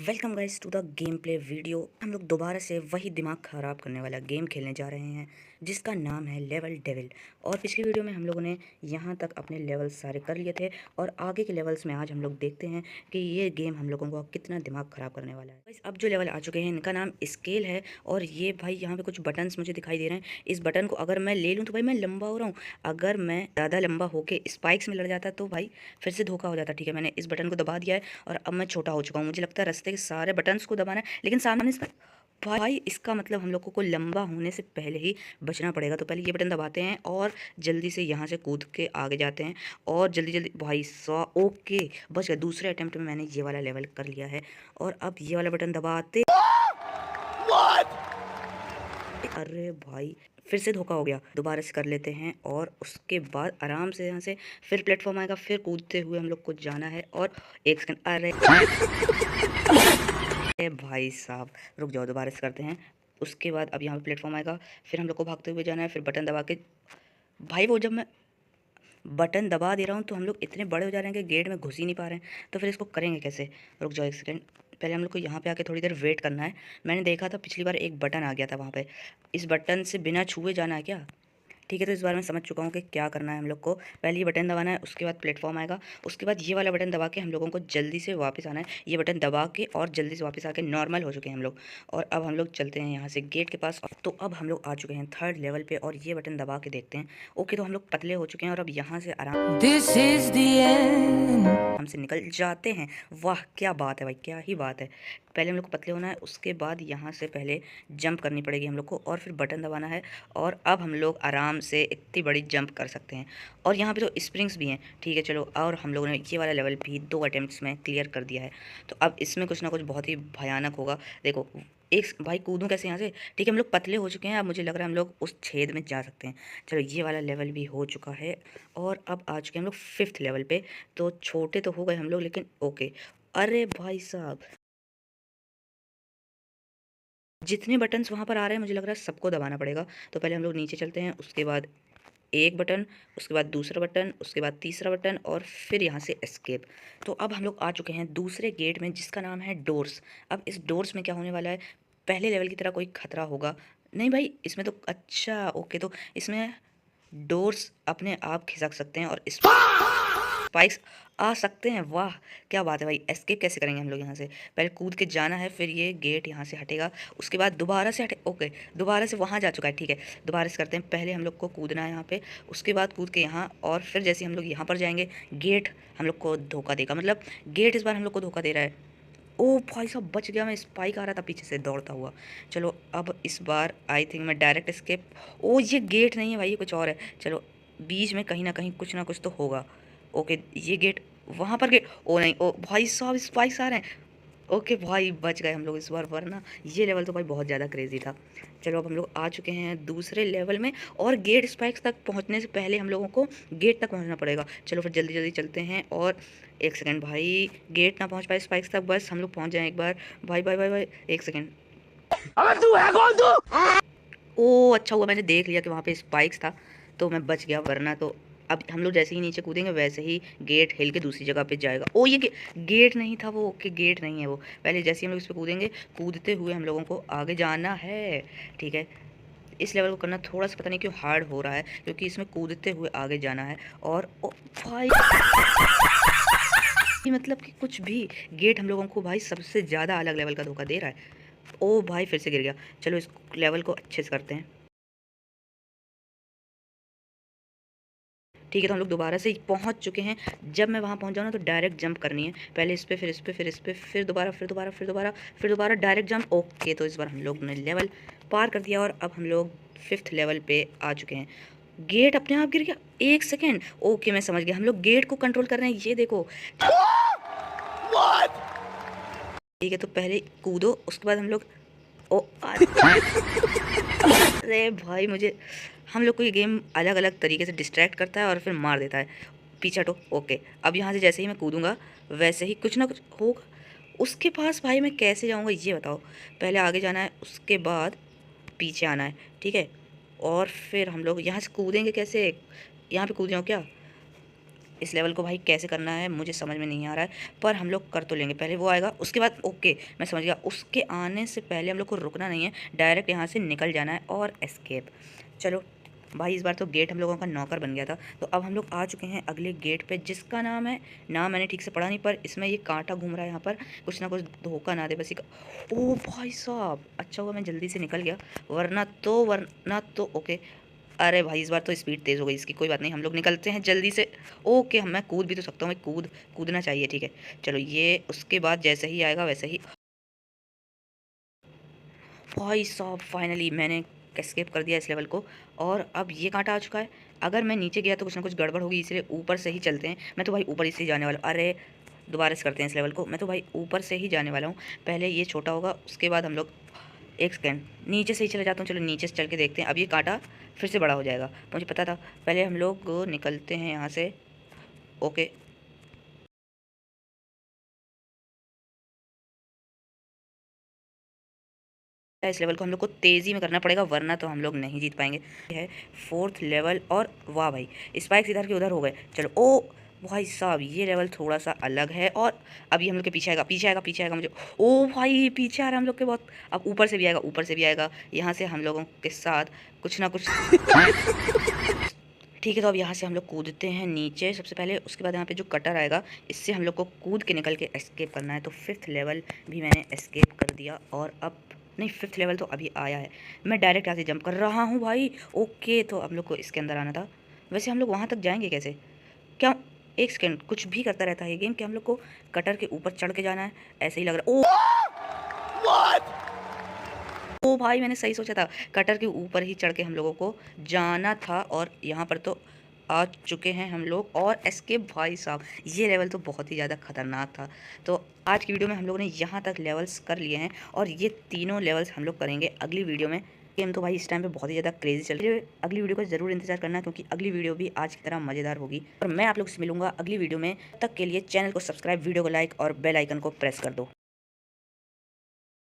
Welcome guys to the game play video. हम लोग दोबारा से वही दिमाग ख़राब करने वाला गेम खेलने जा रहे हैं जिसका नाम है लेवल डेविल। और पिछली वीडियो में हम लोगों ने यहाँ तक अपने लेवल्स सारे कर लिए थे और आगे के लेवल्स में आज हम लोग देखते हैं कि ये गेम हम लोगों को कितना दिमाग ख़राब करने वाला है। अब जो लेवल आ चुके हैं इनका नाम स्केल है और ये भाई यहाँ पे कुछ बटन्स मुझे दिखाई दे रहे हैं। इस बटन को अगर मैं ले लूँ तो भाई मैं लंबा हो रहा हूँ, अगर मैं ज़्यादा लंबा होके स्पाइक्स में लड़ जाता तो भाई फिर से धोखा हो जाता। ठीक है, मैंने इस बटन को दबा दिया है और अब मैं छोटा हो चुका हूँ। मुझे लगता है रास्ते के सारे बटन्स को दबाना है, लेकिन सामने इसका भाई इसका मतलब हम लोगों को लंबा होने से पहले ही बचना पड़ेगा। तो पहले ये बटन दबाते हैं और जल्दी से यहाँ से कूद के आगे जाते हैं और जल्दी जल्दी भाई ओके बच गया। दूसरे अटेम्प्ट में मैंने ये वाला लेवल कर लिया है और अब ये वाला बटन दबाते अरे भाई फिर से धोखा हो गया। दोबारा से कर लेते हैं और उसके बाद आराम से यहाँ से फिर प्लेटफॉर्म आएगा, फिर कूदते हुए हम लोग को जाना है। और एक सेकंड, अरे भाई साहब रुक जाओ, दोबारा से करते हैं। उसके बाद अब यहाँ पे प्लेटफॉर्म आएगा, फिर हम लोग को भागते हुए जाना है, फिर बटन दबा के भाई वो जब मैं बटन दबा दे रहा हूँ तो हम लोग इतने बड़े हो जा रहे हैं कि गेट में घुस ही नहीं पा रहे हैं। तो फिर इसको करेंगे कैसे? रुक जाओ एक सेकंड, पहले हम लोग को यहाँ पे आके थोड़ी देर वेट करना है। मैंने देखा था पिछली बार एक बटन आ गया था वहाँ पे, इस बटन से बिना छुए जाना है क्या? ठीक है, तो इस बार मैं समझ चुका हूँ कि क्या करना है हम लोग को। पहले ये बटन दबाना है, उसके बाद प्लेटफॉर्म आएगा, उसके बाद ये वाला बटन दबा के हम लोगों को जल्दी से वापस आना है। ये बटन दबा के और जल्दी से वापस आके नॉर्मल हो चुके हैं हम लोग। और अब हम लोग चलते हैं यहाँ से गेट के पास। तो अब हम लोग आ चुके हैं थर्ड लेवल पे और ये बटन दबा के देखते हैं। ओके, तो हम लोग पतले हो चुके हैं और अब यहाँ से आराम हमसे निकल जाते हैं। वाह क्या बात है भाई, क्या ही बात है। पहले हम लोग को पतले होना है, उसके बाद यहाँ से पहले जंप करनी पड़ेगी हम लोग को और फिर बटन दबाना है। और अब हम लोग आराम से इतनी बड़ी जंप कर सकते हैं और यहाँ पे तो स्प्रिंग्स भी हैं। ठीक है चलो, और हम लोगों ने ये वाला लेवल भी 2 अटेम्प्ट्स में क्लियर कर दिया है। तो अब इसमें कुछ ना कुछ बहुत ही भयानक होगा। देखो एक भाई कूदूँ कैसे यहाँ से? ठीक है, हम लोग पतले हो चुके हैं, अब मुझे लग रहा है हम लोग उस छेद में जा सकते हैं। चलो ये वाला लेवल भी हो चुका है और अब आ चुके हैं हम लोग 5th लेवल पे। तो छोटे तो हो गए हम लोग, लेकिन ओके। अरे भाई साहब, जितने बटन्स वहाँ पर आ रहे हैं मुझे लग रहा है सबको दबाना पड़ेगा। तो पहले हम लोग नीचे चलते हैं, उसके बाद एक बटन, उसके बाद दूसरा बटन, उसके बाद तीसरा बटन और फिर यहाँ से एस्केप। तो अब हम लोग आ चुके हैं दूसरे गेट में जिसका नाम है डोर्स। अब इस डोर्स में क्या होने वाला है? पहले लेवल की तरह कोई खतरा होगा नहीं भाई इसमें तो। अच्छा ओके, तो इसमें डोर्स अपने आप खिसक सकते हैं और स्पाइक्स आ सकते हैं। वाह क्या बात है भाई। एस्केप कैसे करेंगे हम लोग? यहाँ से पहले कूद के जाना है, फिर ये गेट यहाँ से हटेगा, उसके बाद दोबारा से हटे। ओके, दोबारा से वहाँ जा चुका है। ठीक है, दोबारा से करते हैं। पहले हम लोग को कूदना है यहाँ पे, उसके बाद कूद के यहाँ, और फिर जैसे हम लोग यहाँ पर जाएंगे गेट हम लोग को धोखा देगा। मतलब गेट इस बार हम लोग को धोखा दे रहा है। ओ भाई साहब बच गया मैं, स्पाइक आ रहा था पीछे से दौड़ता हुआ। चलो अब इस बार आई थिंक मैं डायरेक्ट एस्केप। ओ ये गेट नहीं है भाई, ये कुछ और है। चलो बीच में कहीं ना कहीं कुछ ना कुछ तो होगा। ओके ये गेट, वहाँ पर गेट, ओ नहीं, ओ भाई साहब स्पाइक्स आ रहे हैं। ओके भाई बच गए हम लोग इस बार, वरना ये लेवल तो भाई बहुत ज़्यादा क्रेजी था। चलो अब हम लोग आ चुके हैं दूसरे लेवल में और गेट स्पाइक्स तक पहुंचने से पहले हम लोगों को गेट तक पहुंचना पड़ेगा। चलो फिर जल्दी जल्दी चलते हैं। और एक सेकंड भाई, गेट ना पहुंच पाए स्पाइक्स तक, बस हम लोग पहुंच जाएं एक बार। भाई भाई भाई भाई एक सेकंड, अबे तू है कौन तू? ओ अच्छा हुआ मैंने देख लिया कि वहाँ पे स्पाइक्स था तो मैं बच गया, वरना तो अब हम लोग जैसे ही नीचे कूदेंगे वैसे ही गेट हिल के दूसरी जगह पे जाएगा। ओ ये गेट नहीं था वो, कि गेट नहीं है वो। पहले जैसे ही हम लोग इस पे कूदेंगे, कूदते हुए हम लोगों को आगे जाना है। ठीक है, इस लेवल को करना थोड़ा सा पता नहीं क्यों हार्ड हो रहा है, क्योंकि इसमें कूदते हुए आगे जाना है। और ओ भाई मतलब कि कुछ भी गेट हम लोगों को भाई सबसे ज़्यादा अलग लेवल का धोखा दे रहा है। ओ भाई फिर से गिर गया। चलो इस लेवल को अच्छे से करते हैं। ठीक है, तो हम लोग दोबारा से पहुंच चुके हैं। जब मैं वहां पहुंच जाऊँ ना तो डायरेक्ट जंप करनी है। पहले इस पे, फिर इस पे, फिर इस पे, फिर दोबारा, फिर दोबारा, फिर दोबारा, फिर दोबारा डायरेक्ट जंप। ओके, तो इस बार हम लोग ने लेवल पार कर दिया और अब हम लोग 5th लेवल पे आ चुके हैं। गेट अपने आप गिर गया, एक सेकेंड। ओके मैं समझ गया, हम लोग गेट को कंट्रोल कर रहे हैं, ये देखो। ठीक है, तो पहले कूदो, उसके बाद हम लोग ओ अरे भाई मुझे, हम लोग को ये गेम अलग अलग तरीके से डिस्ट्रैक्ट करता है और फिर मार देता है। पीछे हटो। ओके, अब यहाँ से जैसे ही मैं कूदूंगा वैसे ही कुछ ना कुछ होगा। उसके पास भाई मैं कैसे जाऊँगा ये बताओ? पहले आगे जाना है, उसके बाद पीछे आना है। ठीक है, और फिर हम लोग यहाँ से कूदेंगे कैसे? यहाँ पे कूद जाऊँ क्या? इस लेवल को भाई कैसे करना है मुझे समझ में नहीं आ रहा है, पर हम लोग कर तो लेंगे। पहले वो आएगा, उसके बाद ओके मैं समझ गया, उसके आने से पहले हम लोग को रुकना नहीं है, डायरेक्ट यहाँ से निकल जाना है और एस्केप। चलो भाई इस बार तो गेट हम लोगों का नौकर बन गया था। तो अब हम लोग आ चुके हैं अगले गेट पे, जिसका नाम है, नाम मैंने ठीक से पढ़ा नहीं, पर इसमें ये कांटा घूम रहा है यहाँ पर, कुछ ना कुछ धोखा ना दे बस। ओ भाई साहब, अच्छा हुआ मैं जल्दी से निकल गया, वरना तो ओके। अरे भाई इस बार तो स्पीड तेज़ हो गई इसकी, कोई बात नहीं, हम लोग निकलते हैं जल्दी से। ओके मैं कूद भी तो सकता हूँ, मैं कूदना चाहिए, ठीक है। चलो ये उसके बाद जैसे ही आएगा वैसे ही। भाई साहब फाइनली मैंने एस्केप कर दिया इस लेवल को। और अब ये कांटा आ चुका है, अगर मैं नीचे गया तो कुछ ना कुछ गड़बड़ होगी, इसलिए ऊपर से ही चलते हैं। मैं तो भाई ऊपर ही से जाने वाला हूँ। अरे दोबारा से करते हैं इस लेवल को, मैं तो भाई ऊपर से ही जाने वाला हूँ। पहले ये छोटा होगा, उसके बाद हम लोग, एक सेकेंड, नीचे से ही चले जाता हूँ। चलो नीचे से चल के देखते हैं, अब ये कांटा फिर से बड़ा हो जाएगा, मुझे पता था। पहले हम लोग निकलते हैं यहाँ से, ओके। इस लेवल को हम लोग को तेज़ी में करना पड़ेगा, वरना तो हम लोग नहीं जीत पाएंगे। है 4th लेवल, और वाह भाई स्पाइक्स इधर के उधर हो गए। चलो ओ भाई साहब ये लेवल थोड़ा सा अलग है, और अभी हम लोग के पीछे आएगा मुझे। ओ भाई पीछे आ रहा है हम लोग के बहुत। अब ऊपर से भी आएगा, यहाँ से हम लोगों के साथ कुछ ना कुछ। ठीक है, तो अब यहाँ से हम लोग कूदते हैं नीचे सबसे पहले, उसके बाद यहाँ पे जो कटर आएगा, इससे हम लोग को कूद के निकल के एस्केप करना है। तो 5th लेवल भी मैंने एस्केप कर दिया, और अब नहीं 5th लेवल तो अभी आया है, मैं डायरेक्ट यहाँ से जंप कर रहा हूँ भाई। ओके तो हम लोग को इसके अंदर आना था। वैसे हम लोग वहाँ तक जाएंगे कैसे, क्या, एक सेकेंड, कुछ भी करता रहता है ये गेम, कि हम लोग को कटर के ऊपर चढ़ के जाना है, ऐसे ही लग रहा है। ओ भाई मैंने सही सोचा था, कटर के ऊपर ही चढ़ के हम लोगों को जाना था। और यहाँ पर तो आ चुके हैं हम लोग, और एस्केप। भाई साहब ये लेवल तो बहुत ही ज़्यादा खतरनाक था। तो आज की वीडियो में हम लोगों ने यहाँ तक लेवल्स कर लिए हैं, और ये तीनों लेवल्स हम लोग करेंगे अगली वीडियो में। गेम तो भाई इस टाइम पे बहुत ही ज़्यादा क्रेजी चल रही है, अगली वीडियो का ज़रूर इंतजार करना, क्योंकि अगली वीडियो भी आज की तरह मज़ेदार होगी। और मैं आप लोग से मिलूंगा अगली वीडियो में, तब तक के लिए चैनल को सब्सक्राइब, वीडियो को लाइक और बेल आइकन को प्रेस कर दो।